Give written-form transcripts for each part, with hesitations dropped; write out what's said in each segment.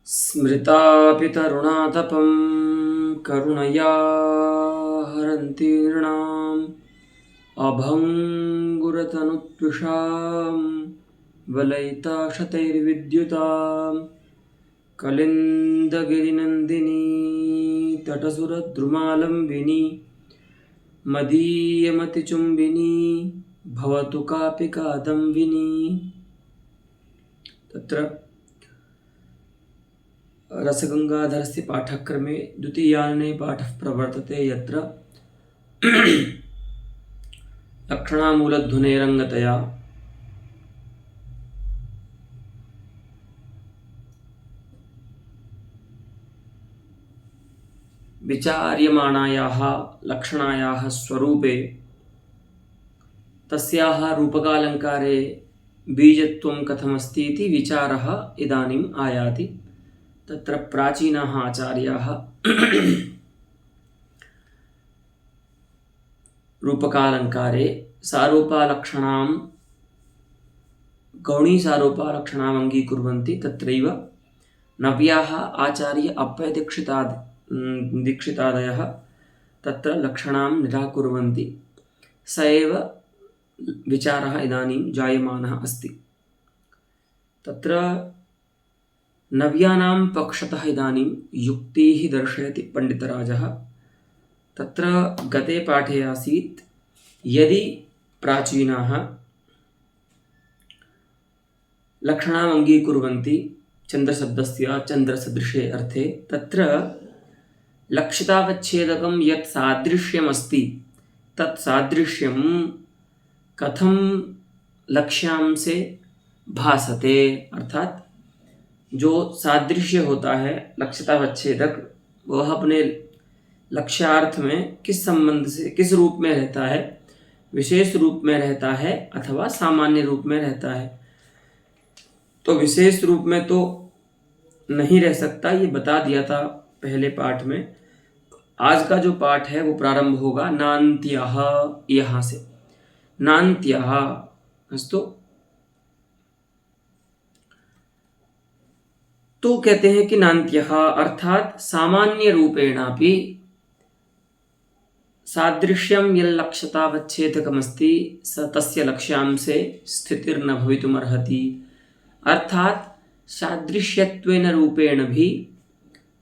स्मृतापितरुणातपं करुणया हरन्ति नृणाम् अभङ्गुरतनुत्विषां वलयिताशतैर्विद्युतां कलिन्दगिरिनन्दिनी तटसुरद्रुमालम्बिनी मदीयमतिचुम्बिनी भवतु कापि कादम्बिनी। तत्र रसगंगाधरस्य पाठक्रमे द्वितीयायने पाठः प्रवर्तते, यत्र लक्षणामूलध्वनेरङ्गतया विचार्यमाणायाः लक्षणायाः स्वरूपे तस्याः रूपकालङ्कारे बीजत्वं कथमस्ति इति विचारः इदानीम् आयाति। तत्र प्राचीनाः आचार्याः रूपकालङ्कारे सारूपालक्षणां गौणीसारूपालक्षणाम् अङ्गीकुर्वन्ति। तत्रैव नव्याः आचार्य अप्पयदीक्षितादयः तत्र लक्षणां निराकुर्वन्ति। स एव विचारः इदानीं जायमानः अस्ति। तत्र नव्यानां पक्षतः इदानीं युक्तिः दर्शयति पण्डितराजः। तत्र गते पाठे आसीत्, यदि प्राचीनाः लक्षणाम् अङ्गीकुर्वन्ति चन्द्रशब्दस्य चन्द्रसदृशे अर्थे, तत्र लक्षितावच्छेदकं यत् सादृश्यमस्ति तत् सादृश्यं कथं लक्ष्यांशे भासते, अर्थात जो सादृश्य होता है लक्षितावच्छेदक, वह अपने लक्ष्यार्थ में किस संबंध से, किस रूप में रहता है, विशेष रूप में रहता है अथवा सामान्य रूप में रहता है। तो विशेष रूप में तो नहीं रह सकता, ये बता दिया था पहले पाठ में। आज का जो पाठ है वो प्रारंभ होगा नान्त्यः, यहाँ से नान्त्यः अस्तु। तो कहते हैं कि नान्त्यः अर्थात सामान्य रूपेणापि सादृश्यं यल्लक्षतावच्छेदकमस्ति स तस्य लक्ष्यांशे स्थितिर्न भवितुमर्हति। अर्थात सादृश्यत्वेन रूपेण भी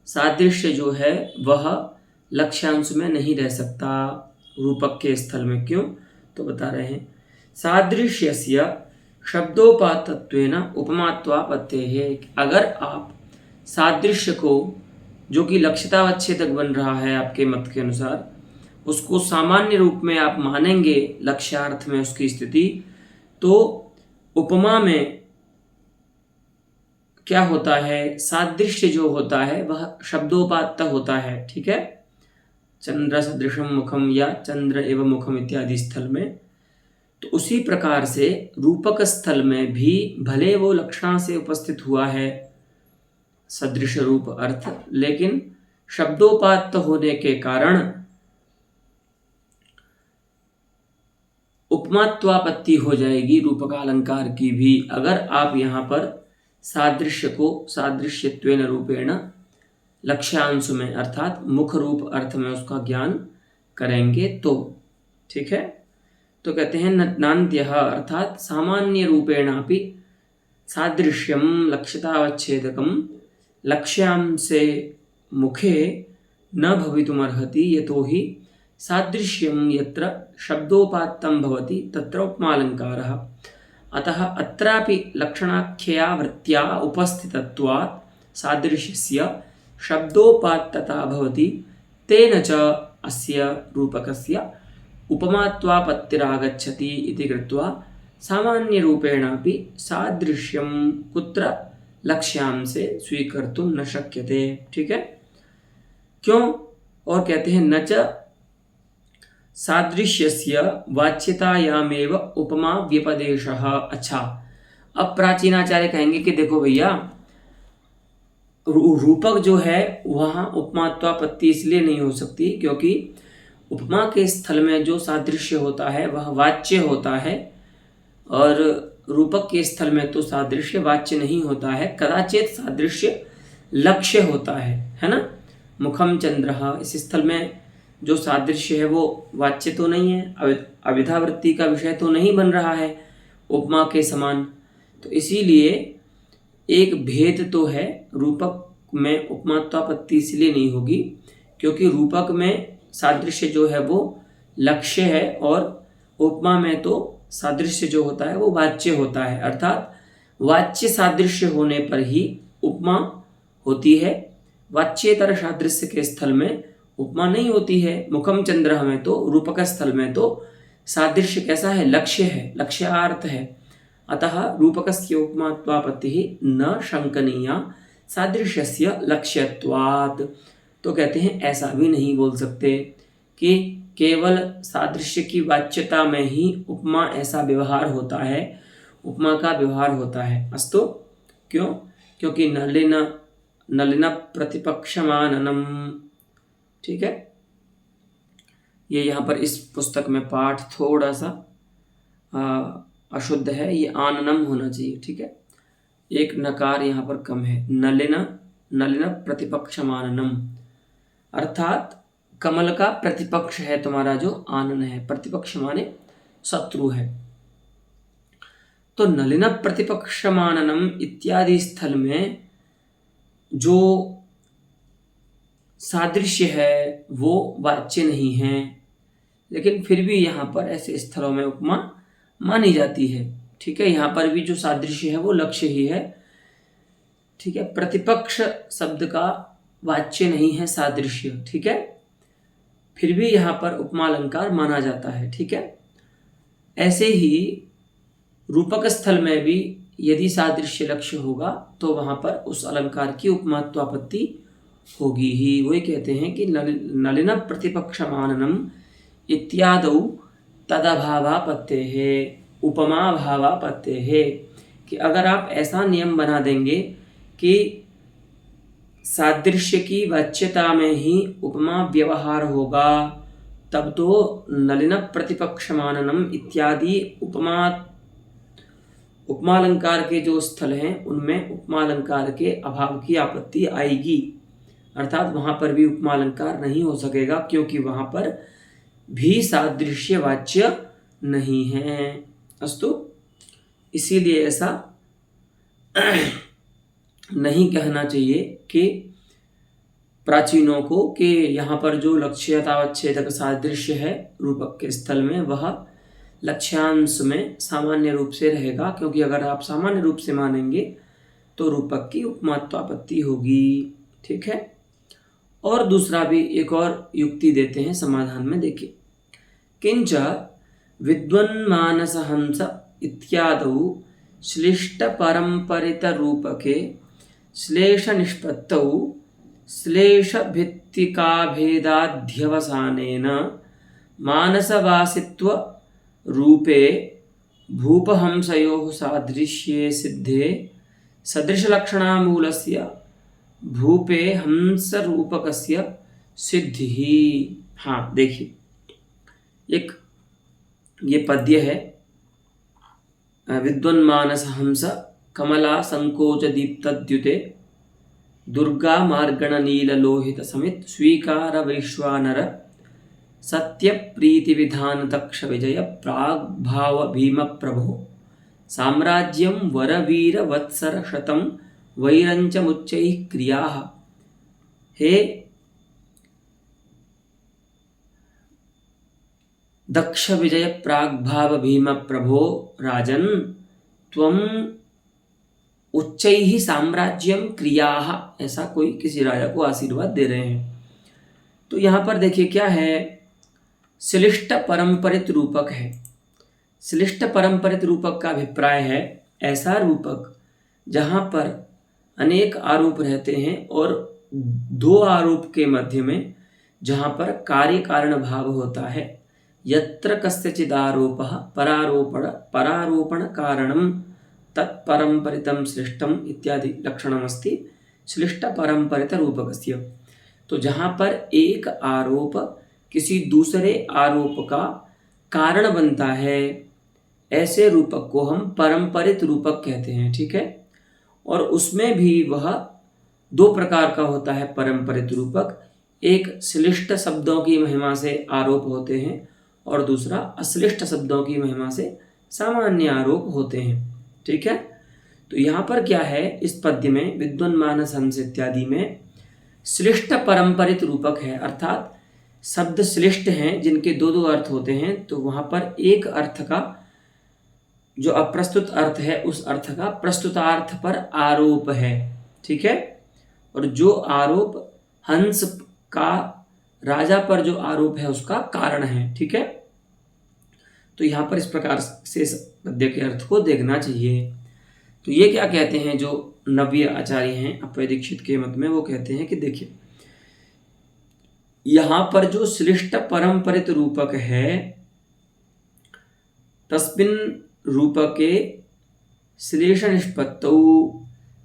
सादृश्य जो है वह लक्ष्यांश में नहीं रह सकता रूपक के स्थल में। क्यों, तो बता रहे हैं, सादृश्यस्य शब्दोपात्तत्वेन उपमात्वापत्तेः। अगर आप सादृश्य को, जो कि लक्षितावच्छेदक बन रहा है आपके मत के अनुसार, उसको सामान्य रूप में आप मानेंगे लक्ष्यार्थ में उसकी स्थिति, तो उपमा में क्या होता है, सादृश्य जो होता है वह शब्दोपात्त होता है। ठीक है, चंद्र सदृशम मुखम या चंद्र एवं मुखम इत्यादि स्थल में। तो उसी प्रकार से रूपक स्थल में भी भले वो लक्षणा से उपस्थित हुआ है सदृश रूप अर्थ, लेकिन शब्दोपात्त होने के कारण उपमात्वापत्ति हो जाएगी रूपकालंकार की भी। अगर आप यहाँ पर सादृश्य को सादृश्यत्वेन रूपेण लक्ष्यांश में अर्थात मुख रूप अर्थ में उसका ज्ञान करेंगे तो। ठीक है, तो कहते हैं नान्त्यः अर्थात सामान्य रूपेणापि सादृश्यं लक्षितावच्छेदकं लक्ष्यांशे मुखे न भवितुमर्हति, यतोहि सादृश्यं यत्र शब्दोपात्तं भवति तत्र उपमालङ्कारः। अतः अत्रापि लक्षणाख्यया वृत्त्या उपस्थितत्वात् सादृश्यस्य शब्दोपात्तता भवति, तेन च अस्य रूपकस्य उपमात्वापत्तिरागच्छति इति कृत्वा सामान्यरूपेणापि सादृश्यं कुत्र लक्ष्यांशे स्वीकर्तुं न शक्यते। ठीक है, क्यों, और कहते हैं न च सादृश्यस्य वाच्यतायामेव उपमा व्यपदेशः। अच्छा, अब प्राचीनाचार्य कहेंगे कि देखो भैया, रूपक जो है वहाँ उपमात्वापत्ति इसलिए नहीं हो सकती क्योंकि उपमा के स्थल में जो सादृश्य होता है वह वाच्य होता है, और रूपक के स्थल में तो सादृश्य वाच्य नहीं होता है। कदाचित सादृश्य लक्ष्य होता है ना। मुखम चंद्रः, इस स्थल में जो सादृश्य है वो वाच्य तो नहीं है, अविधावृत्ति का विषय तो नहीं बन रहा है उपमा के समान। तो इसीलिए एक भेद तो है, रूपक में उपमात्वापत्ति इसलिए नहीं होगी क्योंकि रूपक में सादृश्य जो है वो लक्ष्य है और उपमा में तो सादृश्य जो होता है वो वाच्य होता है, अर्थात वाच्य सादृश्य होने पर ही उपमा होती है, वाच्येतर सादृश्य के स्थल में उपमा नहीं होती है। मुखम चंद्र में तो रूपक स्थल में तो सादृश्य कैसा है, लक्ष्य है, लक्ष्यार्थ है, अतः रूपकस्य उपमात्वापत्तिः न शंकनीया सादृश्यस्य लक्ष्यत्वात्। तो कहते हैं ऐसा भी नहीं बोल सकते कि केवल सादृश्य की वाच्यता में ही उपमा ऐसा व्यवहार होता है, उपमा का व्यवहार होता है। अस्तु, क्यों? क्योंकि नलिन प्रतिपक्षमाननम, ठीक है। ये यहाँ पर इस पुस्तक में पाठ थोड़ा सा अशुद्ध है, ये आननम होना चाहिए, ठीक है। एक नकार यहाँ पर कम है। नलिन प्रतिपक्षमाननम अर्थात कमल का प्रतिपक्ष है तुम्हारा जो आनन है, प्रतिपक्ष माने शत्रु है। तो नलिन प्रतिपक्षमाननम इत्यादि स्थल में जो सादृश्य है वो वाच्य नहीं है, लेकिन फिर भी यहाँ पर ऐसे स्थलों में उपमा मानी जाती है, ठीक है। यहाँ पर भी जो सादृश्य है वो लक्ष्य ही है, ठीक है। प्रतिपक्ष शब्द का वाच्य नहीं है सादृश्य, ठीक है, फिर भी यहाँ पर उपमा अलंकार माना जाता है, ठीक है। ऐसे ही रूपक स्थल में भी यदि सादृश्य लक्ष्य होगा तो वहाँ पर उस अलंकार की उपमात्वापत्ति होगी ही। वही कहते हैं कि नलिन प्रतिपक्षमाननम इत्यादौ तदभावापत्तेः उपमाभावापत्तेः, कि अगर आप ऐसा नियम बना देंगे कि सादृश्य की वाच्यता में ही उपमा व्यवहार होगा, तब तो नलिन प्रतिपक्षमाननम इत्यादि उपमालंकार के जो स्थल हैं उनमें उपमालंकार के अभाव की आपत्ति आएगी, अर्थात वहाँ पर भी उपमालंकार नहीं हो सकेगा क्योंकि वहाँ पर भी सादृश्य वाच्य नहीं है। अस्तु, इसीलिए ऐसा नहीं कहना चाहिए कि प्राचीनों को कि यहाँ पर जो लक्ष्यतावच्छेदक सादृश्य है रूपक के स्थल में वह लक्ष्यांश में सामान्य रूप से रहेगा, क्योंकि अगर आप सामान्य रूप से मानेंगे तो रूपक की उपमात्वापत्ति होगी, ठीक है। और दूसरा भी एक और युक्ति देते हैं समाधान में, देखिए। किंच विद्वन्मानसहंस इत्यादौ श्लिष्ट परंपरित रूपके श्लेष निष्पत्तौ श्लेष भित्तिकाभेदाध्यवसानेन मानसवासित्व रूपे भूपहंसयोः सादृश्ये सिद्धे सदृशलक्षणामूलस्य भूपे हंस रूपकस्य सिद्धिः। हाँ देखिए, एक ये पद्य है, विद्वन्मानस हंस कमला संकोच दीप्तद्युते दुर्गा मार्गण नील लोहित समित स्वीकार वैश्वानर सत्य प्रीति विधान तक्ष विजय प्राग भाव भीम प्रभो साम्राज्यम वरवीर वत्सर शतम वैरंच मुच्चैः क्रियाः। हे दक्ष विजय प्राग भाव भीम प्रभो राजन, त्वम उच्चैः साम्राज्यम क्रियाः, ऐसा कोई किसी राजा को आशीर्वाद दे रहे हैं। तो यहाँ पर देखिए क्या है, श्लिष्ट परंपरित रूपक है। श्लिष्ट परंपरित रूपक का अभिप्राय है ऐसा रूपक जहाँ पर अनेक आरोप रहते हैं और दो आरोप के मध्य में जहाँ पर कार्य कारण भाव होता है, यत्र कस्यचिद आरोपः परारोपण कारणम तत्परंपरितम श्लिष्टम इत्यादि लक्षणमस्ति श्लिष्ट परंपरित रूपकस्य। तो जहाँ पर एक आरोप किसी दूसरे आरोप का कारण बनता है, ऐसे रूपक को हम परंपरित रूपक कहते हैं, ठीक है। और उसमें भी वह दो प्रकार का होता है परंपरित रूपक। एक श्लिष्ट शब्दों की महिमा से आरोप होते हैं और दूसरा अश्लिष्ट शब्दों की महिमा से सामान्य आरोप होते हैं। ठीक है, तो यहाँ पर क्या है, इस पद्य में विद्वन् मानस हंस इत्यादि में श्लिष्ट परंपरित रूपक है, अर्थात शब्द श्लिष्ट हैं जिनके दो दो अर्थ होते हैं, तो वहाँ पर एक अर्थ का जो अप्रस्तुत अर्थ है उस अर्थ का प्रस्तुतार्थ पर आरोप है। ठीक है, और जो आरोप हंस का राजा पर जो आरोप है उसका कारण है। ठीक है, तो यहाँ पर इस प्रकार से इस पद्य के अर्थ को देखना चाहिए। तो ये क्या कहते हैं, जो नव्य आचार्य हैं अप्पय दीक्षित के मत में, वो कहते हैं कि देखिए यहाँ पर जो श्लिष्ट परंपरित रूपक है, तस्मिन् रूपके श्लेष निष्पत्तौ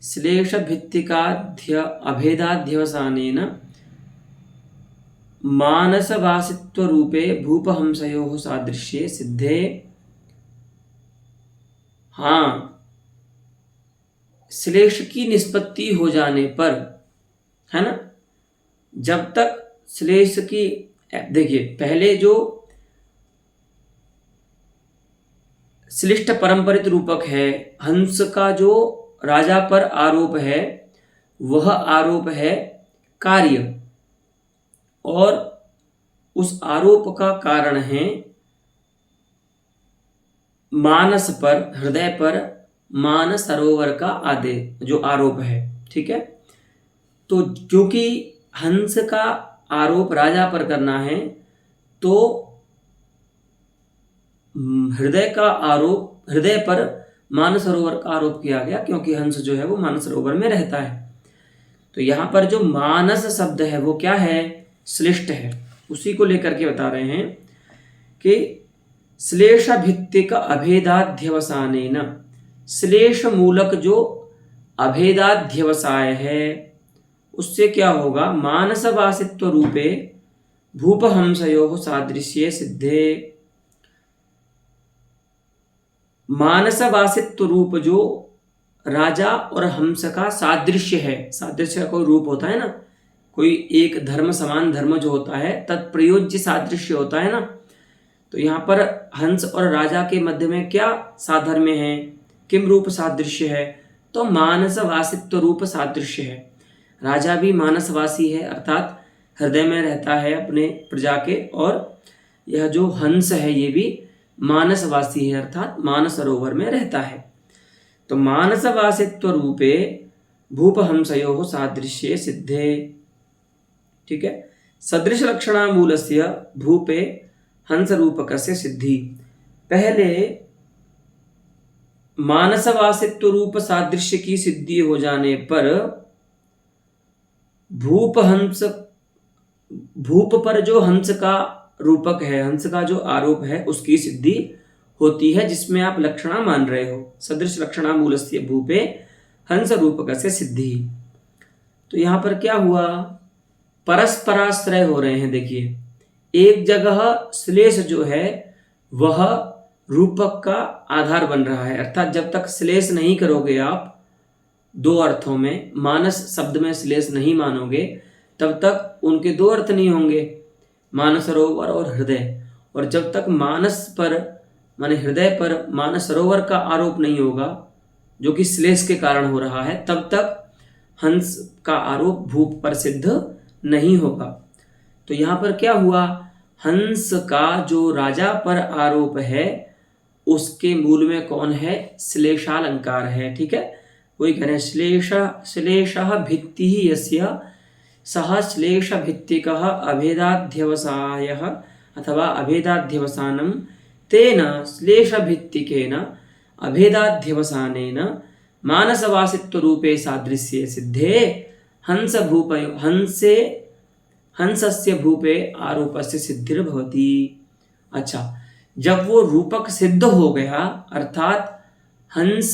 श्लेष भित्तिकाध्य अभेदाध्यवसानेन मानसवासित्व रूपे भूपहंसयोः सादृश्ये सिद्धे। हाँ, श्लेष की निष्पत्ति हो जाने पर, है ना, जब तक श्लेष की, देखिए पहले जो श्लिष्ट परंपरित रूपक है, हंस का जो राजा पर आरोप है वह आरोप है कार्य, और उस आरोप का कारण है मानस पर, हृदय पर मानस सरोवर का आदेश जो आरोप है। ठीक है, तो क्योंकि हंस का आरोप राजा पर करना है तो हृदय का आरोप, हृदय पर मानस सरोवर का आरोप किया गया, क्योंकि हंस जो है वो मानस सरोवर में रहता है। तो यहाँ पर जो मानस शब्द है वो क्या है, श्लिष्ट है। उसी को लेकर के बता रहे हैं कि श्लेष भित्तिक अभेदाध्यवसानेन, श्लेष मूलक जो अभेदाध्यवसाय है उससे क्या होगा, मानसवासित्व रूपे भूपहंसयोः सादृश्ये सिद्धे। मानसवासित्व रूप जो राजा और हंस का सादृश्य है, सादृश्य का कोई रूप होता है ना, कोई एक धर्म समान धर्म जो होता है तत्प्रयोज्य सादृश्य होता है ना, तो यहाँ पर हंस और राजा के मध्य में क्या साधर्म्य है, किम रूप सादृश्य है, तो मानसवासित्व रूप सादृश्य है। राजा भी मानसवासी है, अर्थात हृदय में रहता है अपने प्रजा के, और यह जो हंस है ये भी मानसवासी है, अर्थात मानस सरोवर में रहता है। तो मानसवासित्व रूपे भूपहंसयोः सादृश्ये सिद्धे। ठीक है, सदृश लक्षणा मूलस्य भूपे हंस रूपकस्य सिद्धि। पहले मानसवासित्व रूप सादृश्य की सिद्धि हो जाने पर भूप पर जो हंस का रूपक है, हंस का जो आरोप है उसकी सिद्धि होती है, जिसमें आप लक्षणा मान रहे हो, सदृश लक्षणा मूलस्य भूपे हंस रूपकस्य सिद्धि। तो यहाँ पर क्या हुआ, परस्पराश्रय हो रहे हैं। देखिए एक जगह श्लेष जो है वह रूपक का आधार बन रहा है, अर्थात जब तक श्लेष नहीं करोगे आप दो अर्थों में, मानस शब्द में श्लेष नहीं मानोगे, तब तक उनके दो अर्थ नहीं होंगे, मानस सरोवर और हृदय। और जब तक मानस पर माने हृदय पर मानस सरोवर का आरोप नहीं होगा जो कि श्लेष के कारण हो रहा है, तब तक हंस का आरोप भूप पर सिद्ध नहीं होगा। तो यहाँ पर क्या हुआ, हंस का जो राजा पर आरोप है उसके मूल में कौन है, श्लेषालंकार है। ठीक है, वही कह रहे हैं श्लेषः भित्तिः यस्य सः श्लेष भित्तिकः अभेदाध्यवसायः अथवा अभेदाध्यवसानं तेन श्लेष भित्तिकेन अभेदाध्यवसानेन मानसवासित्व रूपे सादृश्ये सिद्धे हंसस्य भूपे आरोपस्य सिद्धिर्भवति। अच्छा, जब वो रूपक सिद्ध हो गया, अर्थात हंस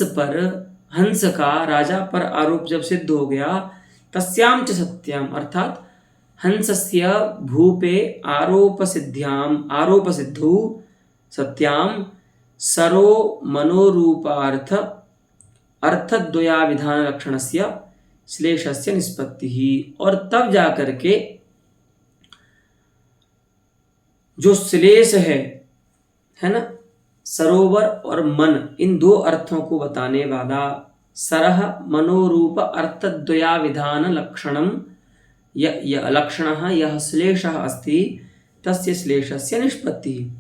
का राजा पर आरोप जब सिद्ध हो गया, तस्यां च सत्याम, अर्थात हंसस्य भूपे आरोप सिद्धौ सत्यां सरो मनोरूपार्थ अर्थद्वया विधान लक्षणस्य श्लेषस्य निष्पत्ति ही, और तब जाकर के जो श्लेष है ना, सरोवर और मन, इन दो अर्थों को बताने वाला सरह मनोरूप अर्थद्वया विधान लक्षणम लक्षणः यह श्लेषः अस्ति तस्य श्लेषस्य निष्पत्ति।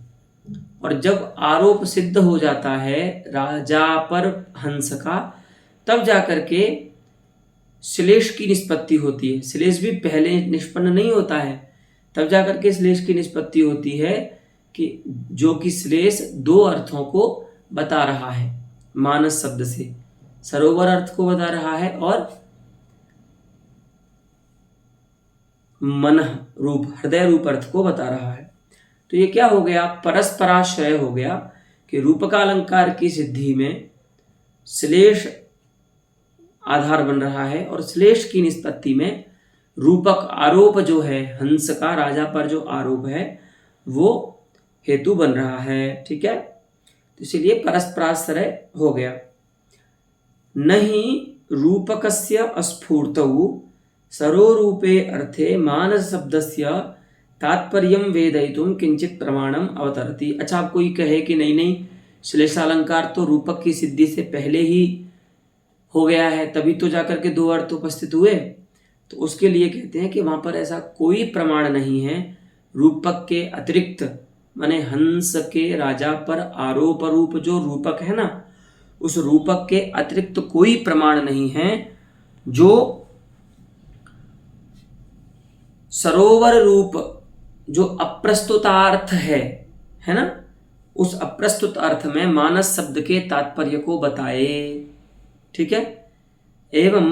और जब आरोप सिद्ध हो जाता है राजा पर हंस का, तब जाकर के श्लेष की निष्पत्ति होती है। श्लेष भी पहले निष्पन्न नहीं होता है, तब जाकर के श्लेष की निष्पत्ति होती है, कि जो कि श्लेष दो अर्थों को बता रहा है। मानस शब्द से सरोवर अर्थ को बता रहा है और मन रूप हृदय रूप अर्थ को बता रहा है। तो ये क्या हो गया, परस्पराश्रय हो गया, कि रूपकालंकार की सिद्धि में श्लेष आधार बन रहा है और श्लेष की निष्पत्ति में रूपक आरोप जो है, हंस का राजा पर जो आरोप है वो हेतु बन रहा है। ठीक है, तो इसलिए परस्पराश्रय हो गया। नहीं रूपकस्य अस्फूर्तौ सरोरूपे अर्थे मानस शब्दस्य तात्पर्यं वेदयितुं किंचित प्रमाणम अवतरति। अच्छा, आप कोई कहे कि नहीं श्लेषालंकार तो रूपक की सिद्धि से पहले ही हो गया है, तभी तो जाकर के दो अर्थ उपस्थित हुए, तो उसके लिए कहते हैं कि वहां पर ऐसा कोई प्रमाण नहीं है। रूपक के अतिरिक्त, माने हंस के राजा पर आरोप रूप जो रूपक है ना, उस रूपक के अतिरिक्त कोई प्रमाण नहीं है जो सरोवर रूप जो अप्रस्तुतार्थ है ना, उस अप्रस्तुत अर्थ में मानस शब्द के तात्पर्य को बताए। ठीक है, एवं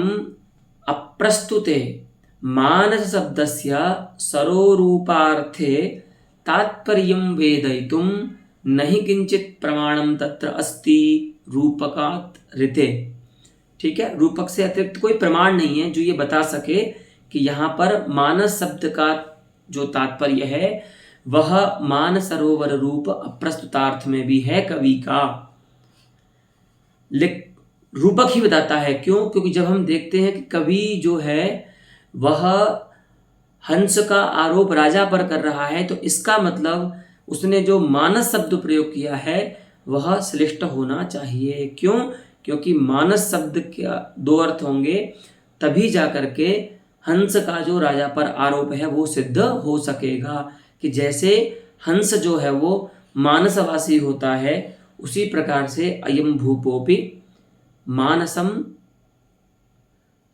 अप्रस्तुते मानस शब्दस्य सरोरूपार्थे तात्पर्यं वेदयितुं नहि किंचित प्रमाणम तत्र अस्ति रूपकात् ऋते। ठीक है, रूपक से अतिरिक्त कोई प्रमाण नहीं है जो ये बता सके कि यहाँ पर मानस शब्द का जो तात्पर्य है वह मान सरोवर रूप अप्रस्तुतार्थ में भी है कवि का। रूपक ही बताता है। क्यों? क्योंकि जब हम देखते हैं कि कवि जो है वह हंस का आरोप राजा पर कर रहा है, तो इसका मतलब उसने जो मानस शब्द प्रयोग किया है वह श्लिष्ट होना चाहिए। क्यों? क्योंकि मानस शब्द के दो अर्थ होंगे, तभी जाकर के हंस का जो राजा पर आरोप है वो सिद्ध हो सकेगा। कि जैसे हंस जो है वो मानसवासी होता है, उसी प्रकार से अयम भूपोपि मानसम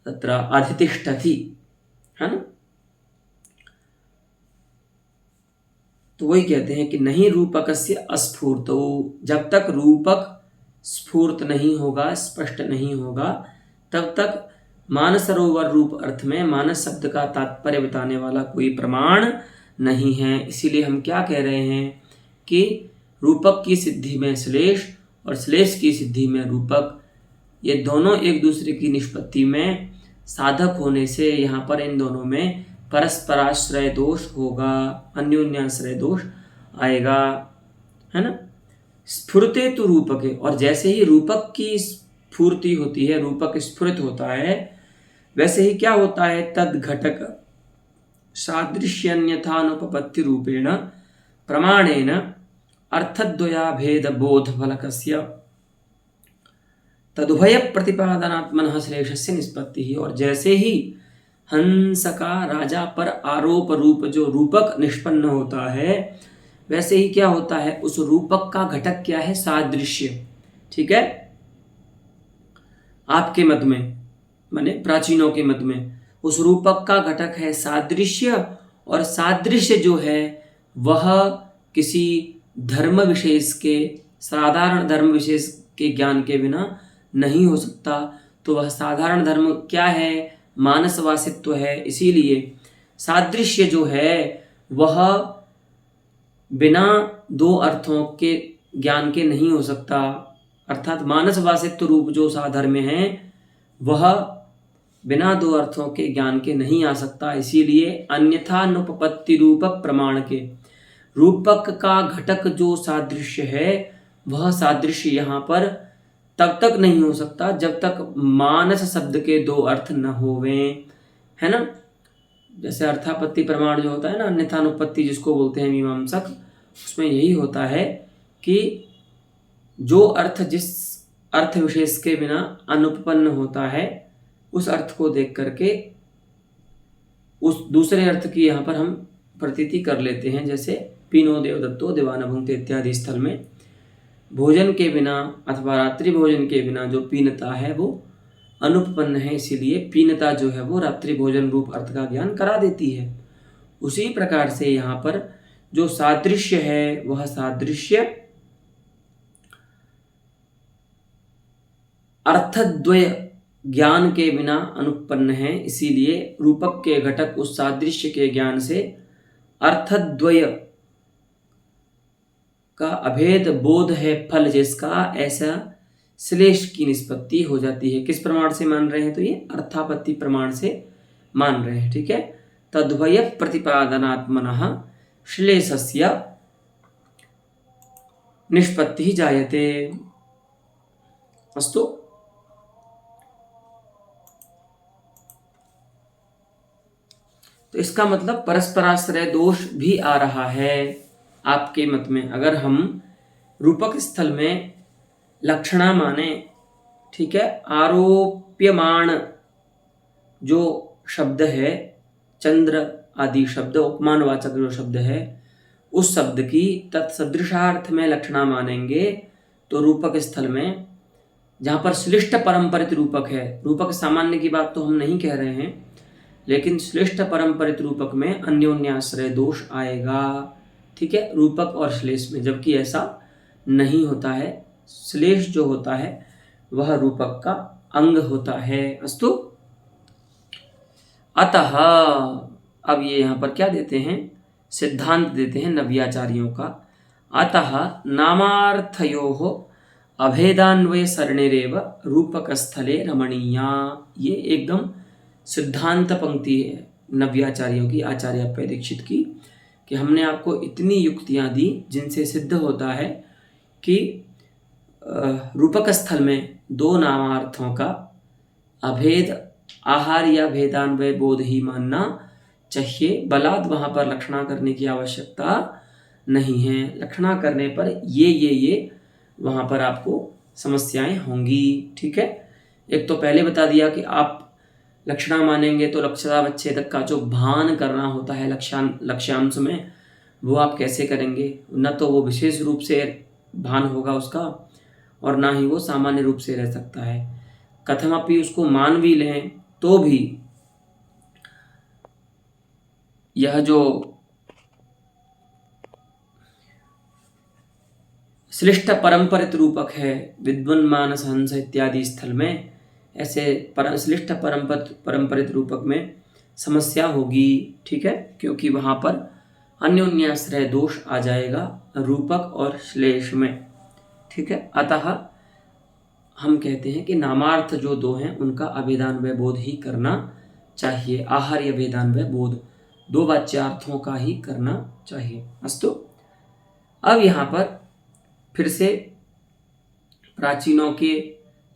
तत्र अधितिष्ठति, है ना। तो वही कहते हैं कि नहीं रूपकस्य अस्फूर्तो, जब तक रूपक स्फूर्त नहीं होगा, स्पष्ट नहीं होगा, तब तक मानसरोवर रूप अर्थ में मानस शब्द का तात्पर्य बताने वाला कोई प्रमाण नहीं है। इसीलिए हम क्या कह रहे हैं कि रूपक की सिद्धि में श्लेष और श्लेष की सिद्धि में रूपक, ये दोनों एक दूसरे की निष्पत्ति में साधक होने से यहाँ पर इन दोनों में परस्पराश्रय दोष होगा, अन्योन्याश्रय दोष आएगा, है ना। स्फुरते तो रूपके, और जैसे ही रूपक की स्फूर्ति होती है, रूपक स्फुरित होता है, वैसे ही क्या होता है, तद घटक सादृश्यन्यथानुपपत्ति रूपेण प्रमाणेन अर्थद्वया भेद बोध फलकस्य तदुभय प्रतिपादनात्मनः श्लेषस्य निष्पत्ति ही। और जैसे ही हंस का राजा पर आरोप रूप जो रूपक निष्पन्न होता है, वैसे ही क्या होता है, उस रूपक का घटक क्या है, सादृश्य। ठीक है, आपके मत में, माने प्राचीनों के मत में, उस रूपक का घटक है सादृश्य, और सादृश्य जो है वह किसी धर्म विशेष के, साधारण धर्म विशेष के ज्ञान के बिना नहीं हो सकता। तो वह साधारण धर्म क्या है, मानसवासित्व है। इसीलिए सादृश्य जो है वह बिना दो अर्थों के ज्ञान के नहीं हो सकता। अर्थात मानसवासित्व रूप जो साधर्म है वह बिना दो अर्थों के ज्ञान के नहीं आ सकता। इसीलिए अन्यथा अनुपपत्ति रूपक प्रमाण के रूपक का घटक जो सादृश्य है, वह सादृश्य यहाँ पर तब तक नहीं हो सकता जब तक मानस शब्द के दो अर्थ न होवें, है ना। जैसे अर्थापत्ति प्रमाण जो होता है ना, अन्यथानुपत्ति जिसको बोलते हैं मीमांसक, उसमें यही होता है कि जो अर्थ जिस अर्थ विशेष के बिना अनुपपन्न होता है उस अर्थ को देख करके उस दूसरे अर्थ की यहाँ पर हम प्रतीति कर लेते हैं। जैसे पीनो देवदत्तो दिवाना भुंक्ते इत्यादि स्थल में भोजन के बिना अथवा रात्रि भोजन के बिना जो पीनता है वो अनुपपन्न है, इसीलिए पीनता जो है वो रात्रि भोजन रूप अर्थ का ज्ञान करा देती है। उसी प्रकार से यहाँ पर जो सादृश्य है वह सादृश्य अर्थद्वय ज्ञान के बिना अनुपपन्न है, इसीलिए रूपक के घटक उस सादृश्य के ज्ञान से अर्थद्वय का अभेद बोध है फल जिसका, ऐसा श्लेष की निष्पत्ति हो जाती है। किस प्रमाण से मान रहे हैं? तो ये अर्थापत्ति प्रमाण से मान रहे हैं, ठीक है। तद्वय प्रतिपादनात्मनः श्लेषस्य निष्पत्ति जायते। अस्तु। तो इसका मतलब परस्पराश्रय दोष भी आ रहा है आपके मत में। अगर हम रूपक स्थल में लक्षणा माने, ठीक है, आरोप्यमाण जो शब्द है, चंद्र आदि शब्द, उपमानवाचक जो शब्द है, उस शब्द की तत्सदृशार्थ में लक्षणा मानेंगे तो रूपक स्थल में जहाँ पर श्लिष्ट परंपरित रूपक है, रूपक सामान्य की बात तो हम नहीं कह रहे हैं, लेकिन श्लिष्ट परंपरित रूपक में अन्योन्याश्रय दोष आएगा, ठीक है, रूपक और श्लेष में। जबकि ऐसा नहीं होता है, श्लेष जो होता है वह रूपक का अंग होता है। अस्तु। अतः अब ये यहाँ पर क्या देते हैं? सिद्धांत देते हैं नव्याचार्यों का। अतः नामार्थयोः अभेदान्वय सरणिरेव रूपक स्थले रमणीया। ये एकदम सिद्धांत पंक्ति है नव्याचार्यों की, आचार्य अप्पय दीक्षित की, कि हमने आपको इतनी युक्तियां दी जिनसे सिद्ध होता है कि रूपक स्थल में दो नामार्थों का अभेद आहार या भेदान्वय बोध ही मानना चाहिए। बलात् वहाँ पर लक्षणा करने की आवश्यकता नहीं है। लक्षणा करने पर ये वहाँ पर आपको समस्याएं होंगी, ठीक है। एक तो पहले बता दिया कि आप लक्षणा मानेंगे तो लक्ष्यावच्छेदक का जो भान करना होता है लक्ष्यांश में, वो आप कैसे करेंगे? न तो वो विशेष रूप से भान होगा उसका, और ना ही वो सामान्य रूप से रह सकता है। कथमपि उसको मान भी लें तो भी यह जो श्लिष्ट परंपरित रूपक है विद्वन मानस हंस इत्यादि स्थल में, ऐसे श्लिष्ट परंपरित रूपक में समस्या होगी, ठीक है, क्योंकि वहाँ पर अन्योन्याश्रय दोष आ जाएगा रूपक और श्लेष में, ठीक है। अतः हम कहते हैं कि नामार्थ जो दो हैं उनका अभेदान्वय बोध ही करना चाहिए। आहार्य भेदान्वय बोध दो वाच्यार्थों का ही करना चाहिए। अस्तु। अब यहाँ पर फिर से प्राचीनों के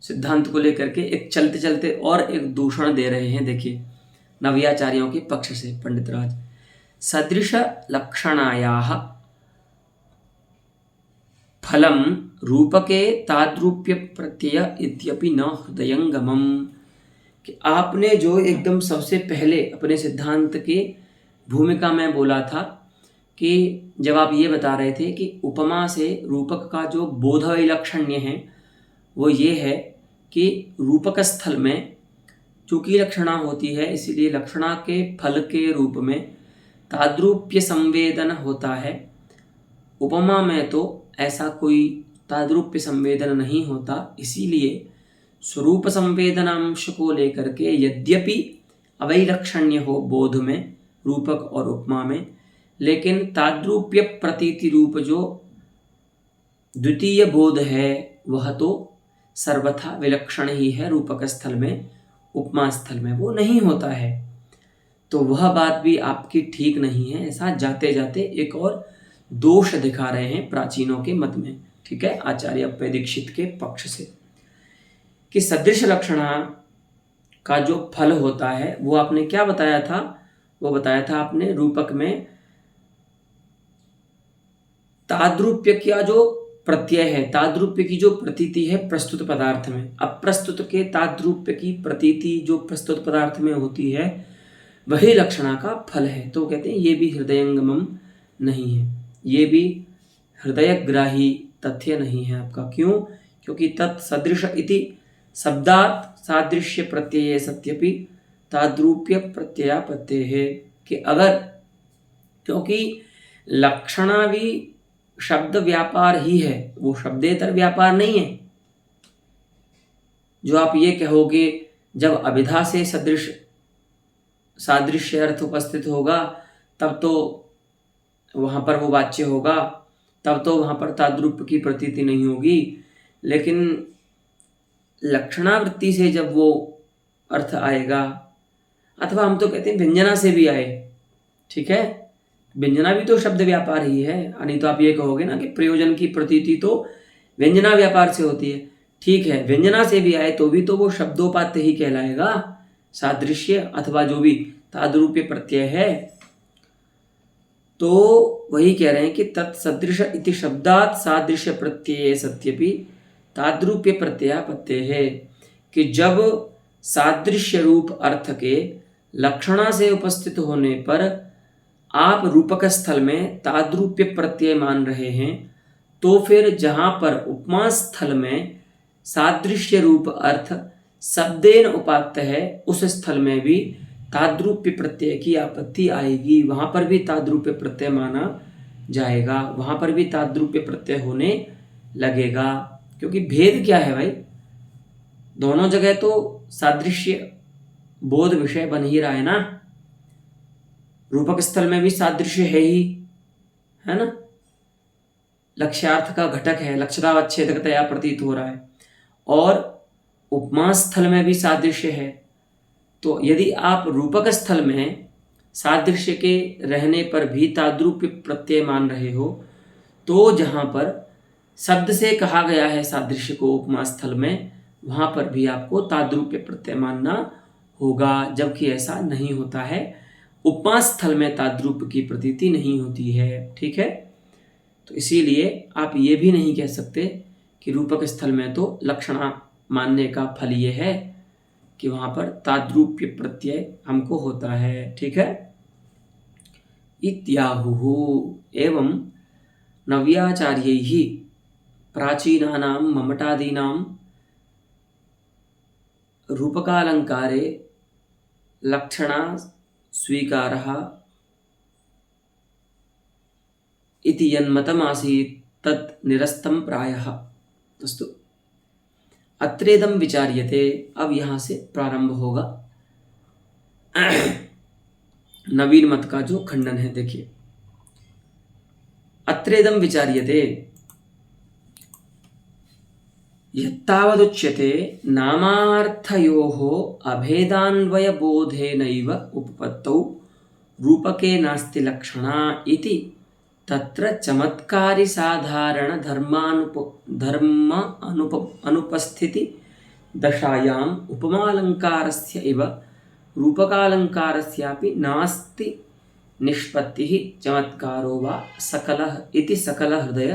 सिद्धांत को लेकर के एक चलते चलते और एक दूषण दे रहे हैं। देखिए नव्याचार्यों के पक्ष से पंडित राज, सदृश लक्षणायाः फलम रूपके ताद्रूप्य प्रत्यय इत्यपि न हृदयंगमम, कि आपने जो एकदम सबसे पहले अपने सिद्धांत की भूमिका में बोला था कि जब आप ये बता रहे थे कि उपमा से रूपक का जो बोध विलक्षण्य है वो ये है कि रूपक स्थल में चूंकि लक्षणा होती है, इसीलिए लक्षणा के फल के रूप में ताद्रूप्य संवेदन होता है। उपमा में तो ऐसा कोई ताद्रूप्य संवेदन नहीं होता, इसीलिए स्वरूप संवेदनांश को लेकर के यद्यपि अवैलक्षण्य हो बोध में रूपक और उपमा में, लेकिन ताद्रूप्य प्रतीति रूप जो द्वितीय बोध है वह तो सर्वथा विलक्षण ही है रूपक स्थल में, उपमा स्थल में वो नहीं होता है। तो वह बात भी आपकी ठीक नहीं है। ऐसा जाते जाते एक और दोष दिखा रहे हैं प्राचीनों के मत में, ठीक है, आचार्य अप्पय दीक्षित के पक्ष से। कि सदृश लक्षणा का जो फल होता है वो आपने क्या बताया था? वो बताया था आपने रूपक में ताद्रूप्य का जो प्रत्यय है, ताद्रूप्य की जो प्रतीति है प्रस्तुत पदार्थ में, अप्रस्तुत के ताद्रूप्य की प्रतीति जो प्रस्तुत पदार्थ में होती है वही लक्षणा का फल है। तो कहते हैं ये भी हृदयंगमम नहीं है, ये भी हृदयग्राही तथ्य नहीं है आपका। क्यों? क्योंकि तत्सदृश इति शब्दात् सादृश्य प्रत्यय सत्यपि ताद्रूप्य प्रत्ययापत्ते है कि अगर, क्योंकि लक्षणा भी शब्द व्यापार ही है, वो शब्देतर व्यापार नहीं है। जो आप ये कहोगे जब अभिधा से सदृश सादृश्य अर्थ उपस्थित होगा तब तो वहाँ पर वो वाच्य होगा, तब तो वहाँ पर ताद्रूप की प्रतीति नहीं होगी। लेकिन लक्षणावृत्ति से जब वो अर्थ आएगा, अथवा हम तो कहते हैं व्यंजना से भी आए, ठीक है, व्यंजना भी तो शब्द व्यापार ही है। नहीं तो आप ये कहोगे ना कि प्रयोजन की प्रतीति तो व्यंजना व्यापार से होती है। ठीक है, व्यंजना से भी आए तो भी तो वो शब्दोपात्य ही कहलाएगा, सादृश्य अथवा जो भी ताद्रूप्य प्रत्यय है। तो वही कह रहे हैं कि तत्सदृश इति शब्दात् सादृश्य प्रत्यय सत्यपि ताद्रूप्य प्रत्ययापत्ते है कि जब सादृश्य रूप अर्थ के लक्षणा से उपस्थित होने पर आप रूपक स्थल में ताद्रूप्य प्रत्यय मान रहे हैं, तो फिर जहाँ पर उपमा स्थल में सादृश्य रूप अर्थ शब्देन उपात्त है, उस स्थल में भी ताद्रूप्य प्रत्यय की आपत्ति आएगी। वहाँ पर भी ताद्रूप्य प्रत्यय माना जाएगा, वहाँ पर भी ताद्रूप्य प्रत्यय होने लगेगा। क्योंकि भेद क्या है भाई, दोनों जगह तो सादृश्य बोध विषय बन ही रहा है ना। रूपक स्थल में भी सादृश्य है ही, है ना, लक्ष्यार्थ का घटक है, लक्षणावच्छेदकतया प्रतीत हो रहा है। और उपमा स्थल में भी सादृश्य है। तो यदि आप रूपक स्थल में सादृश्य के रहने पर भी ताद्रूप्य प्रत्यय मान रहे हो, तो जहाँ पर शब्द से कहा गया है सादृश्य को उपमा स्थल में, वहाँ पर भी आपको ताद्रूप्य प्रत्यय मानना होगा, जबकि ऐसा नहीं होता है। उपमा स्थल में ताद्रूप की प्रतीति नहीं होती है, ठीक है। तो इसीलिए आप ये भी नहीं कह सकते कि रूपक स्थल में तो लक्षणा मानने का फल ये है कि वहाँ पर ताद्रूप्य प्रत्यय हमको होता है, ठीक है। इत्याहुः एवं नव्याचार्यैः प्राचीनानां ममटादीनां रूपकालंकारे लक्षणा स्वीकारः इति यन्मतमासीत् तत् निरस्तं प्रायः। अस्तु, अत्रेदं विचार्यते। अब यहाँ से प्रारंभ होगा नवीन मत का जो खंडन है। देखिए, अत्रेदं विचार्यते यत्तावदुच्यते नामार्थयोः अभेदान्वयबोधेनैव उपपत्तौ रूपके नास्ति लक्षणा इति तत्र चमत्कारी साधारण अनुपस्थिति दशायाम् उपमालंकारस्य इव रूपकालंकारस्यापि नास्ति निष्पत्तिः चमत्कारो वा सकलः इति सकल हृदय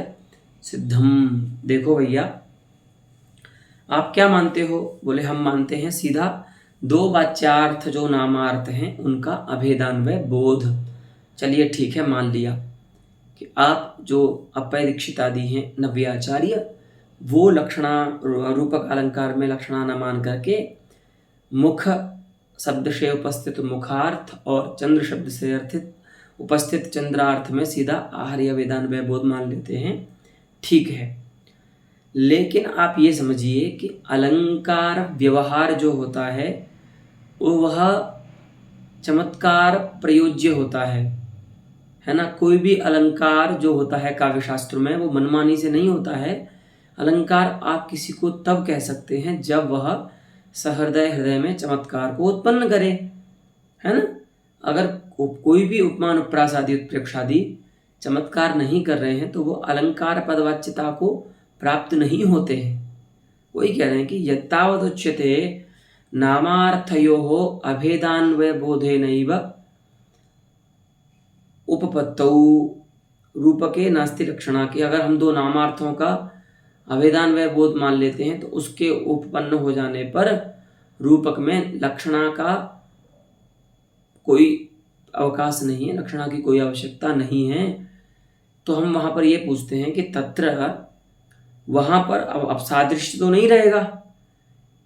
सिद्धम। देखो भैया, आप क्या मानते हो? बोले हम मानते हैं सीधा दो वाच्यार्थ जो नामार्थ हैं उनका अभेदान्वय बोध। चलिए ठीक है, मान लिया कि आप जो अप्पय दीक्षित आदि हैं नव्याचार्य, वो लक्षणा रूपक अलंकार में लक्षणा न मान करके मुख शब्द से उपस्थित मुखार्थ और चंद्र शब्द से अर्थित उपस्थित चंद्रार्थ में सीधा आहार्य वेदान्वय बोध मान लेते हैं। ठीक है, लेकिन आप ये समझिए कि अलंकार व्यवहार जो होता है वह चमत्कार प्रयोज्य होता है ना। कोई भी अलंकार जो होता है काव्य शास्त्र में वो मनमानी से नहीं होता है। अलंकार आप किसी को तब कह सकते हैं जब वह सहृदय हृदय में चमत्कार को उत्पन्न करे, है ना। अगर कोई भी उपमान उपरास आदि उत्प्रेक्ष आदि चमत्कार नहीं कर रहे हैं तो वो अलंकार पदवाच्यता को प्राप्त नहीं होते हैं। वही कह रहे हैं कि यत्तावदुच्यते नामार्थयोः अभेदान्वयबोधेनैव उपपत्तौ रूपके नास्ति लक्षणा, कि अगर हम दो नामार्थों का अभेदान्वय बोध मान लेते हैं तो उसके उपपन्न हो जाने पर रूपक में लक्षणा का कोई अवकाश नहीं है, लक्षणा की कोई आवश्यकता नहीं है। तो हम वहाँ पर ये पूछते हैं कि तत्र, वहाँ पर अब सादृश्य तो नहीं रहेगा,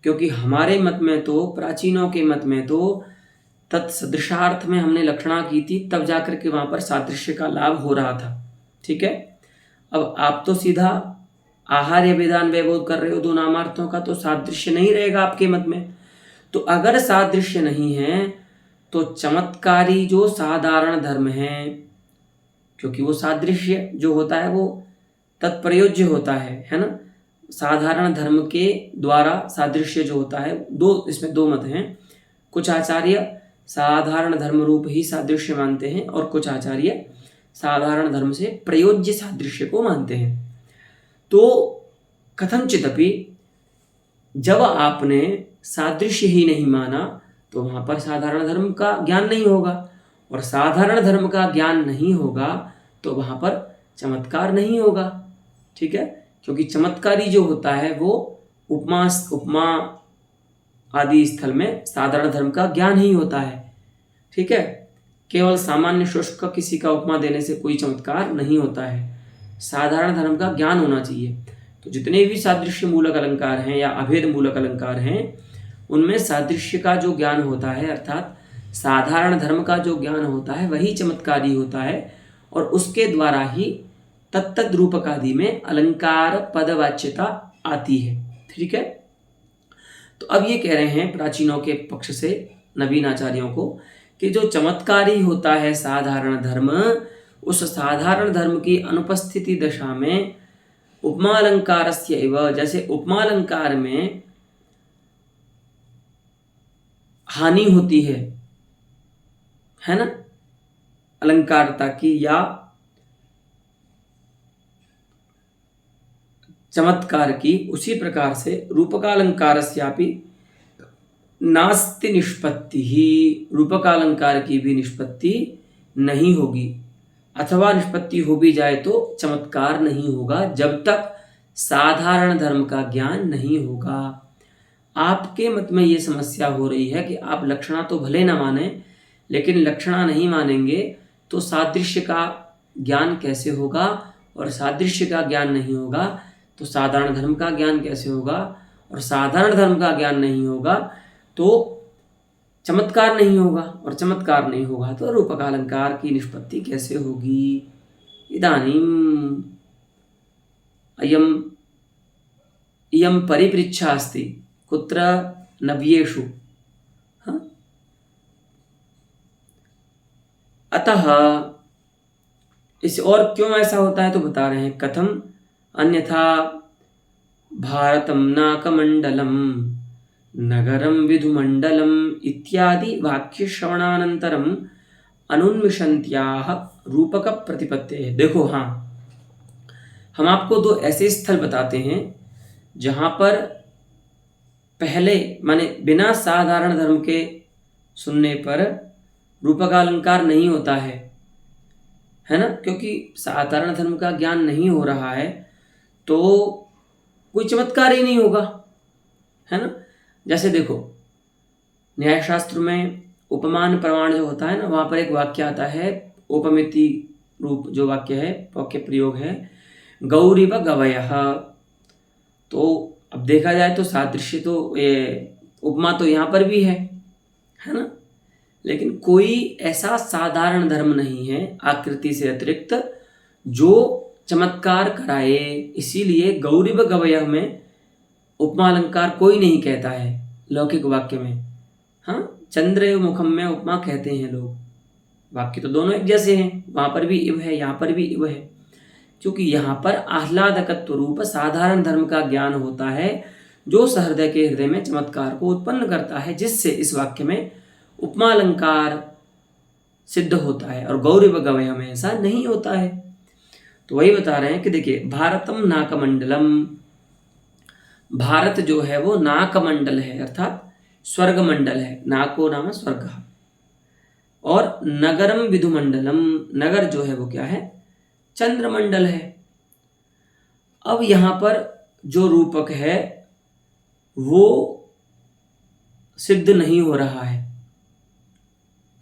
क्योंकि हमारे मत में तो, प्राचीनों के मत में तो तत्सदृशार्थ में हमने लक्षणा की थी, तब जाकर के वहाँ पर सादृश्य का लाभ हो रहा था। ठीक है, अब आप तो सीधा आहार्य वेदान्वय बोध कर रहे हो दो नामार्थों का, तो सादृश्य नहीं रहेगा आपके मत में। तो अगर सादृश्य नहीं है तो चमत्कारी जो साधारण धर्म है, क्योंकि वो सादृश्य जो होता है वो तत्प्रयोज्य होता है ना, साधारण धर्म के द्वारा सादृश्य जो होता है, इसमें दो मत हैं। कुछ आचार्य साधारण धर्म रूप ही सादृश्य मानते हैं और कुछ आचार्य साधारण धर्म से प्रयोज्य सादृश्य को मानते हैं। तो कथनचित अपि जब आपने सादृश्य ही नहीं माना तो वहाँ पर साधारण धर्म का ज्ञान नहीं होगा, और साधारण धर्म का ज्ञान नहीं होगा तो वहाँ पर चमत्कार नहीं होगा। ठीक है, क्योंकि चमत्कारी जो होता है वो उपमा आदि स्थल में साधारण धर्म का ज्ञान ही होता है। ठीक है, केवल सामान्य शुष्क किसी का उपमा देने से कोई चमत्कार नहीं होता है, साधारण धर्म का ज्ञान होना चाहिए। तो जितने भी सादृश्य मूलक अलंकार हैं या अभेद मूलक अलंकार हैं, उनमें सादृश्य का जो ज्ञान होता है, अर्थात साधारण धर्म का जो ज्ञान होता है, वही चमत्कारी होता है, और उसके द्वारा ही तत्त रूपक आदि में अलंकार पदवाच्यता आती है। ठीक है, तो अब ये कह रहे हैं प्राचीनों के पक्ष से नवीन आचार्यों को कि जो चमत्कारी होता है साधारण धर्म, उस साधारण धर्म की अनुपस्थिति दशा में उपमालंकारस्य एव, जैसे उपमालंकार में हानि होती है ना, अलंकारता की या चमत्कार की, उसी प्रकार से रूपकालंकारस्यापि नास्ति निष्पत्ति ही, रूपकालंकार की भी निष्पत्ति नहीं होगी, अथवा निष्पत्ति हो भी जाए तो चमत्कार नहीं होगा जब तक साधारण धर्म का ज्ञान नहीं होगा। आपके मत में ये समस्या हो रही है कि आप लक्षणा तो भले ना माने, लेकिन लक्षणा नहीं मानेंगे तो सादृश्य का ज्ञान कैसे होगा, और सादृश्य का ज्ञान नहीं होगा तो साधारण धर्म का ज्ञान कैसे होगा, और साधारण धर्म का ज्ञान नहीं होगा तो चमत्कार नहीं होगा, और चमत्कार नहीं होगा तो रूपकालंकार की निष्पत्ति कैसे होगी। इदानीम इयं परिपृच्छा अस्ति कुत्र नव्येषु। अतः इस और क्यों ऐसा होता है तो बता रहे हैं, कथम अन्यथा भारतम नाकमंडलम नगरम विधुमंडलम इत्यादि वाक्य श्रवणानंतरम अनुन्विषन्त्याः रूपक प्रतिपत्ते। देखो, हाँ, हम आपको दो ऐसे स्थल बताते हैं जहाँ पर पहले माने बिना साधारण धर्म के सुनने पर रूपकालंकार नहीं होता है ना, क्योंकि साधारण धर्म का ज्ञान नहीं हो रहा है तो कोई चमत्कार ही नहीं होगा, है ना। जैसे देखो, न्यायशास्त्र में उपमान प्रमाण जो होता है ना, वहाँ पर एक वाक्य आता है, उपमिति रूप जो वाक्य है, वाक्य प्रयोग है, गौरिव गवयः। तो अब देखा जाए तो सादृश्य तो उपमा तो यहाँ पर भी है ना, लेकिन कोई ऐसा साधारण धर्म नहीं है आकृति से अतिरिक्त जो चमत्कार कराए, इसीलिए गौरिव गवयः में उपमा अलंकार कोई नहीं कहता है लौकिक वाक्य में। हाँ, चंद्र मुखम में उपमा कहते हैं लोग, वाक्य तो दोनों एक जैसे हैं, वहाँ पर भी इव है, यहाँ पर भी इव है, क्योंकि यहाँ पर आह्लादकत्व रूप साधारण धर्म का ज्ञान होता है जो सहृदय के हृदय में चमत्कार को उत्पन्न करता है, जिससे इस वाक्य में उपमा अलंकार सिद्ध होता है, और गौरिव गवयः में ऐसा नहीं होता है। तो वही बता रहे हैं कि देखिए, भारतम नाकमंडलम, भारत जो है वो नाकमंडल है, अर्थात स्वर्ग मंडल है। नाको नाम स्वर्ग। और नगरम विधुमंडलम, नगर जो है वो क्या है, चंद्रमंडल है। अब यहां पर जो रूपक है वो सिद्ध नहीं हो रहा है।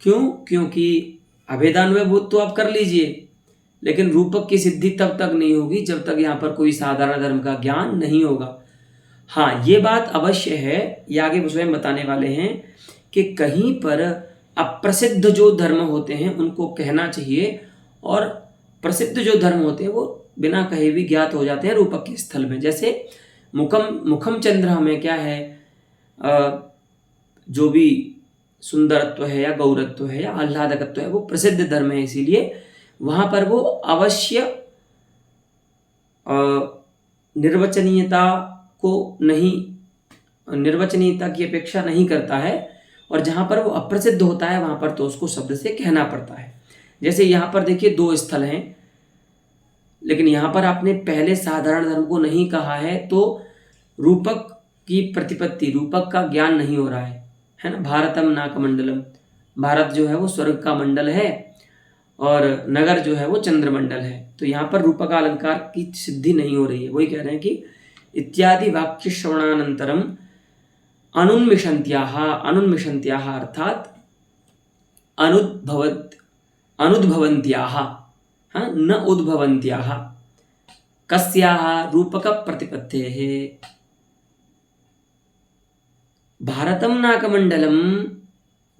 क्यों? क्योंकि अभेदान्वय बोध तो आप कर लीजिए, लेकिन रूपक की सिद्धि तब तक नहीं होगी जब तक यहां पर कोई साधारण धर्म का ज्ञान नहीं होगा। हाँ, ये बात अवश्य है, ये आगे स्वयं बताने वाले हैं कि कहीं पर अप्रसिद्ध जो धर्म होते हैं उनको कहना चाहिए, और प्रसिद्ध जो धर्म होते हैं वो बिना कहे भी ज्ञात हो जाते हैं रूपक के स्थल में। जैसे मुखम चंद्र हमें क्या है, जो भी सुंदरत्व है या गौरत्व है या आह्लादकत्व है वो प्रसिद्ध धर्म है, इसीलिए वहां पर वो अवश्य निर्वचनीयता को नहीं, निर्वचनीयता की अपेक्षा नहीं करता है, और जहां पर वो अप्रसिद्ध होता है वहां पर तो उसको शब्द से कहना पड़ता है। जैसे यहां पर देखिए 2 स्थल हैं, लेकिन यहां पर आपने पहले साधारण धर्म को नहीं कहा है, तो रूपक की प्रतिपत्ति, रूपक का ज्ञान नहीं हो रहा है ना। भारतम नाकमंडलम, भारत जो है वो स्वर्ग का मंडल है और नगर जो है वो चंद्रमंडल है। तो यहाँ पर रूपकालंकार की सिद्धि नहीं हो रही है। वही कह रहे हैं कि इत्यादि वाक्य श्रवणानंतरम अनुन्मिषन्त्याः अर्थात अनुद्भवन्त्याः, हाँ, न उद्भवन्त्याः, कस्याः रूपक प्रतिपत्तेः। भारतम नाकमंडलम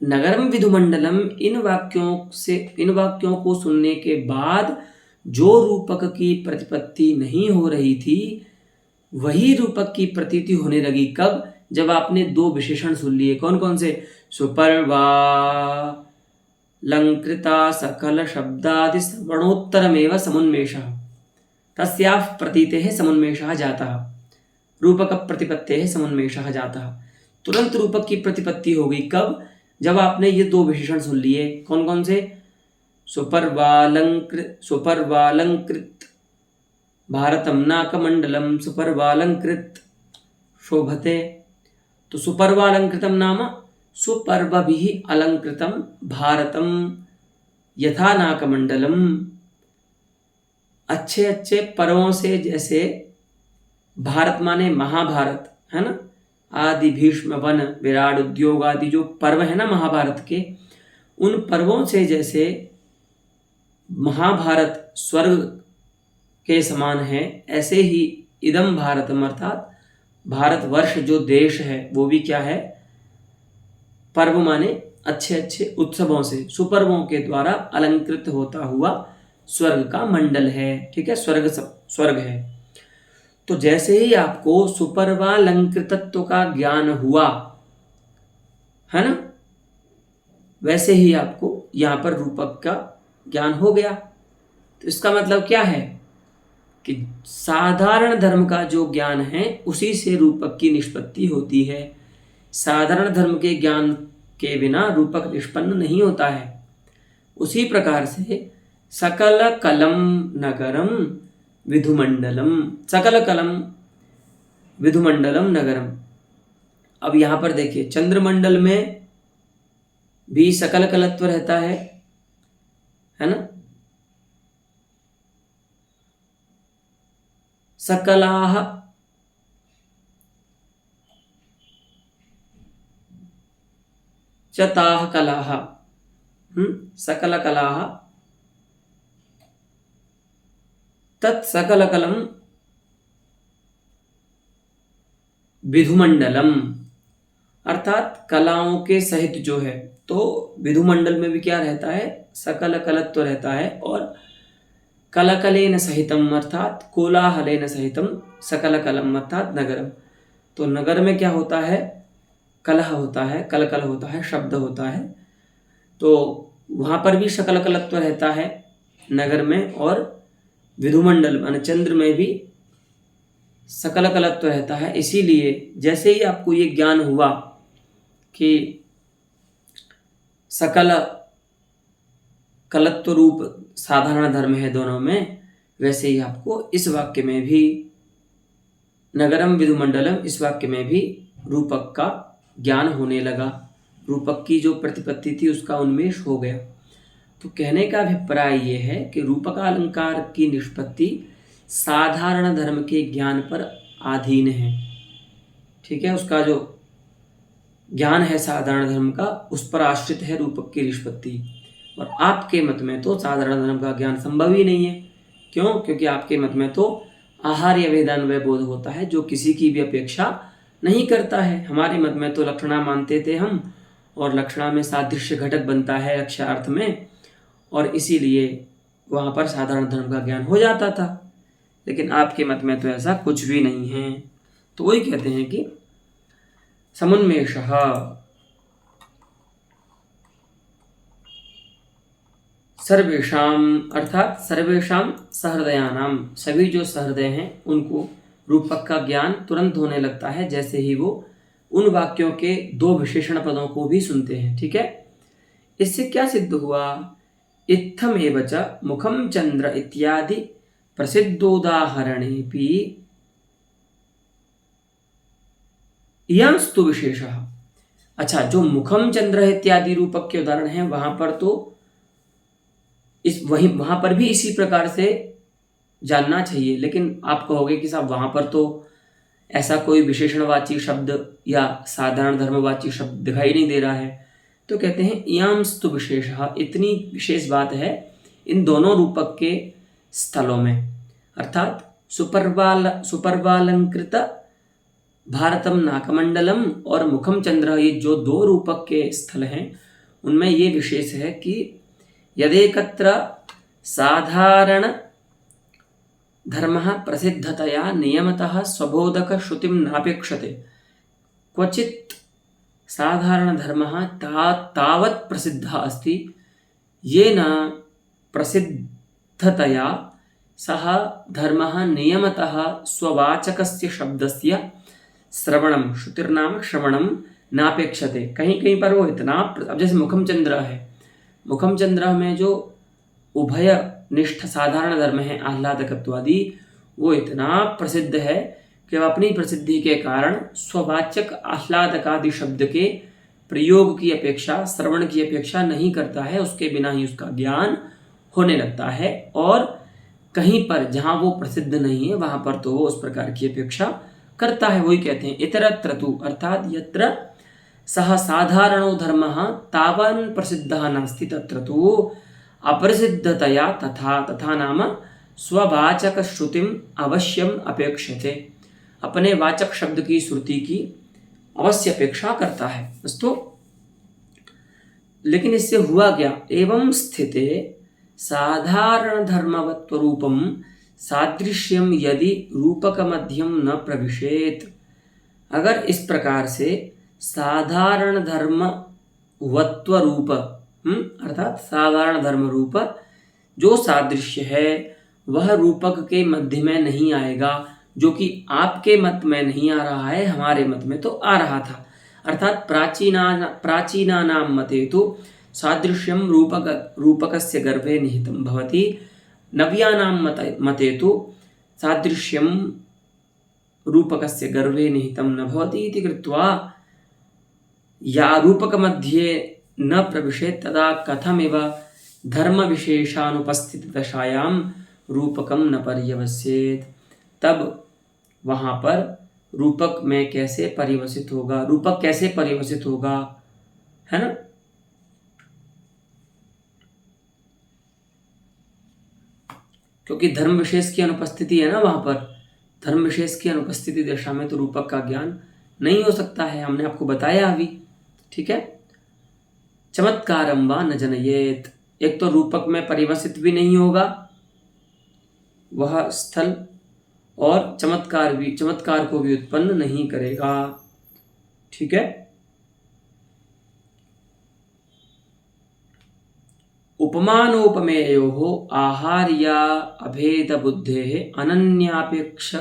नगरम विधुमंडलम, इन वाक्यों को सुनने के बाद जो रूपक की प्रतिपत्ति नहीं हो रही थी वही रूपक की प्रतीति होने लगी। कब? जब आपने 2 विशेषण सुन लिए। कौन कौन से? सुपर्वालंकृता सकल शब्दादि श्रवणोत्तरमेव समुन्मेषः, तस्याः प्रतीतेः समुन्मेषः जातः, रूपक प्रतिपत्तेः समुन्मेषः जातः। तुरंत रूपक की प्रतिपत्ति हो गई। कब? जब आपने ये 2 विशेषण सुन लिए। कौन कौन से? सुपर्वालंकृत भारतम नाकमंडलम सुपर्वालंकृत शोभते। तो सुपर्वालंकृतम नाम सुपर्वभिः अलंकृतम भारतम यथा नाकमंडलम, अच्छे अच्छे पर्वों से, जैसे भारत माने महाभारत है ना, आदि भीष्म वन विराट उद्योग आदि जो पर्व है ना महाभारत के, उन पर्वों से जैसे महाभारत स्वर्ग के समान है, ऐसे ही इदम भारतम अर्थात भारतवर्ष जो देश है वो भी क्या है, पर्व माने अच्छे अच्छे उत्सवों से, सुपर्वों के द्वारा अलंकृत होता हुआ स्वर्ग का मंडल है। ठीक है, स्वर्ग है। तो जैसे ही आपको सुपर्वालंकृतत्व का ज्ञान हुआ है ना, वैसे ही आपको यहां पर रूपक का ज्ञान हो गया। तो इसका मतलब क्या है कि साधारण धर्म का जो ज्ञान है उसी से रूपक की निष्पत्ति होती है। साधारण धर्म के ज्ञान के बिना रूपक निष्पन्न नहीं होता है। उसी प्रकार से सकल कलम नगरम विधुमंडलम, सकल कलम विधुमंडलम नगरम। अब यहां पर देखिए चंद्रमंडल में भी सकल कलत्व रहता है ना। सकलाः च ताः कलाः, सकल कलाः तत्सकलकलम विधुमंडलम, अर्थात कलाओं के सहित जो है। तो विधुमंडल में भी क्या रहता है, सकल कलत्व रहता है, और कलकलेन सहितम अर्थात कोलाहलेन सहितम सकल कलम अर्थात नगरम। तो नगर में क्या होता है, कलह होता है, कलकल होता है, शब्द होता है। तो वहां पर भी सकल कलत्व रहता है नगर में, और विधुमंडल मान चंद्र में भी सकल कलत्व रहता है। इसीलिए जैसे ही आपको ये ज्ञान हुआ कि सकल कलत्व रूप साधारण धर्म है दोनों में, वैसे ही आपको इस वाक्य में भी नगरम विधुमंडलम, इस वाक्य में भी रूपक का ज्ञान होने लगा, रूपक की जो प्रतिपत्ति थी उसका उन्मेष हो गया। तो कहने का अभिप्राय ये है कि रूपकालंकार की निष्पत्ति साधारण धर्म के ज्ञान पर अधीन है। ठीक है, उसका जो ज्ञान है साधारण धर्म का उस पर आश्रित है रूपक की निष्पत्ति। और आपके मत में तो साधारण धर्म का ज्ञान संभव ही नहीं है। क्यों? क्योंकि आपके मत में तो आहार्य वेदान्वय बोध होता है जो किसी की भी अपेक्षा नहीं करता है। हमारे मत में तो लक्षणा मानते थे हम, और लक्षणा में सादृश्य घटक बनता है लक्ष्यार्थ में, और इसीलिए वहाँ पर साधारण धर्म का ज्ञान हो जाता था। लेकिन आपके मत में तो ऐसा कुछ भी नहीं है। तो वही कहते हैं कि समुन्मेषः सर्वेषाम, अर्थात सर्वेषाम सहृदयानाम, सभी जो सहृदय हैं उनको रूपक का ज्ञान तुरंत होने लगता है जैसे ही वो उन वाक्यों के दो विशेषण पदों को भी सुनते हैं। ठीक है, इससे क्या सिद्ध हुआ? इत्थमेव च मुखम चंद्र इत्यादि प्रसिद्धोदाहरणेपि इयंस्तु विशेषः। अच्छा, जो मुखम चंद्र इत्यादि रूपक के उदाहरण हैं वहां पर तो वहां पर भी इसी प्रकार से जानना चाहिए। लेकिन आप कहोगे कि साहब वहां पर तो ऐसा कोई विशेषणवाची शब्द या साधारण धर्मवाची शब्द दिखाई नहीं दे रहा है। तो कहते हैं इयांस्तु विशेषः, इतनी विशेष बात है इन दोनों रूपक के स्थलों में, अर्थात सुपर्वालंकृत भारतम नाकमंडलम और मुखम चंद्र, ये जो दो रूपक के स्थल हैं उनमें ये विशेष है कि यदेकत्र साधारण धर्मः प्रसिद्धतया नियमतः स्वबोधक श्रुतिं नापेक्षते, क्वचित् साधारण धर्मः तावत् प्रसिद्धः अस्ति येन प्रसिद्धतया सः धर्मः नियमतः स्ववाचकस्य शब्दस्य श्रवणम, श्रुतिर्नाम श्रवणम नापेक्षते। कहीं कहीं पर वो इतना, अब जैसे मुखम चंद्र है, मुखम चंद्र में जो उभय निष्ठ साधारण धर्म है आह्लादकत्वादि, वो इतना प्रसिद्ध है कि वह अपनी प्रसिद्धि के कारण स्ववाचक आह्लादकादि शब्द के प्रयोग की अपेक्षा, श्रवण की अपेक्षा नहीं करता है, उसके बिना ही उसका ज्ञान होने लगता है। और कहीं पर जहाँ वो प्रसिद्ध नहीं है वहाँ पर तो वो उस प्रकार की अपेक्षा करता है। वही कहते हैं इतरत्र तु, अर्थात यत्र सह साधारणो धर्मः तावन् प्रसिद्धः नास्ति तत्र तु अप्रसिद्धतया तथा नाम स्ववाचक श्रुतिम अवश्यम अपेक्षते, अपने वाचक शब्द की श्रुति की अवश्य अपेक्षा करता है। दोस्तों, लेकिन इससे हुआ क्या? एवं स्थिते साधारण धर्मवत्व रूपम सादृश्यम यदि रूपक मध्यम न प्रविशेत, अगर इस प्रकार से साधारण धर्म वत्व रूप, अर्थात साधारण धर्म रूप जो सादृश्य है वह रूपक के मध्य में नहीं आएगा, जो कि आपके मत में नहीं आ रहा है, हमारे मत में तो आ रहा था। अर्थात प्राचीनानां मते तो सादृश्यम रूपकस्य गर्भे निहितं भवति, नव्यानां मते तो सादृश्यम रूपकस्य गर्भे निहितं न भवति इति कृत्वा या रूपक मध्ये न प्रविशेत तदा कथमिव धर्म विशेषानुपस्थित दशायां रूपकम न पर्यवस्येत, तब वहाँ पर रूपक में कैसे परिवसित होगा, रूपक कैसे परिवसित होगा, है ना। क्योंकि धर्म विशेष की अनुपस्थिति है ना, वहाँ पर धर्म विशेष की अनुपस्थिति दशा में तो रूपक का ज्ञान नहीं हो सकता है, हमने आपको बताया अभी। ठीक है, चमत्कारम वा न जनयेत, एक तो रूपक में परिवसित भी नहीं होगा वह स्थल, और चमत्कार को भी उत्पन्न नहीं करेगा। ठीक है, उपमानोपमेयोः आहार्या अभेद बुद्धेः अनन्यापेक्ष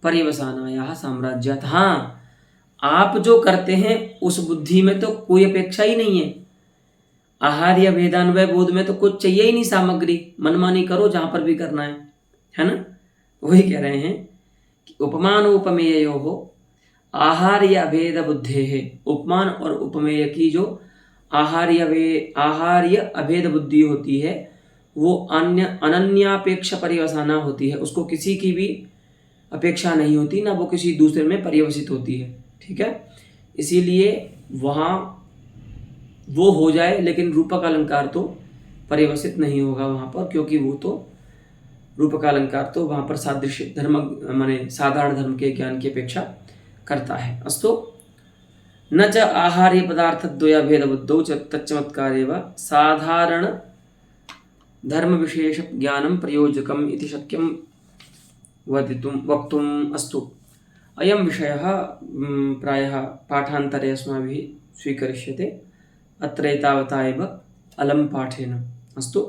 परिवसानायाः साम्राज्यात्। हाँ, आप जो करते हैं उस बुद्धि में तो कोई अपेक्षा ही नहीं है, आहार्य भेदान्वय बोध में तो कुछ चाहिए ही नहीं सामग्री, मनमानी करो जहां पर भी करना है ना। वही कह रहे हैं उपमानोपमेयोः आहार्य अभेद बुद्धेः, उपमान और उपमेय की जो आहार्य अभेद बुद्धि होती है वो अनन्यापेक्ष पर्यवसाना होती है, उसको किसी की भी अपेक्षा नहीं होती, ना वो किसी दूसरे में पर्यवसित होती है। ठीक है, इसीलिए वहाँ वो हो जाए लेकिन रूपक अलंकार तो पर्यवसित नहीं होगा वहाँ पर, क्योंकि वो तो रूपक अलंकार तो वहाँ पर सादृश्य धर्म माने साधारण धर्म के ज्ञान की अपेक्षा करता है। अस्तु न च आहार्य पदार्थद्वय भेदबुद्धौ च तच्चमत्कारेव साधारण धर्म विशेष ज्ञानं प्रयोजकम् इति शक्यं वक्तुम्। अस्तु अयं विषयः प्रायः पाठान्तरे अस्माभिः स्वीकरिष्यते। अत्र एतावता एव अलं पाठेन। अस्तु।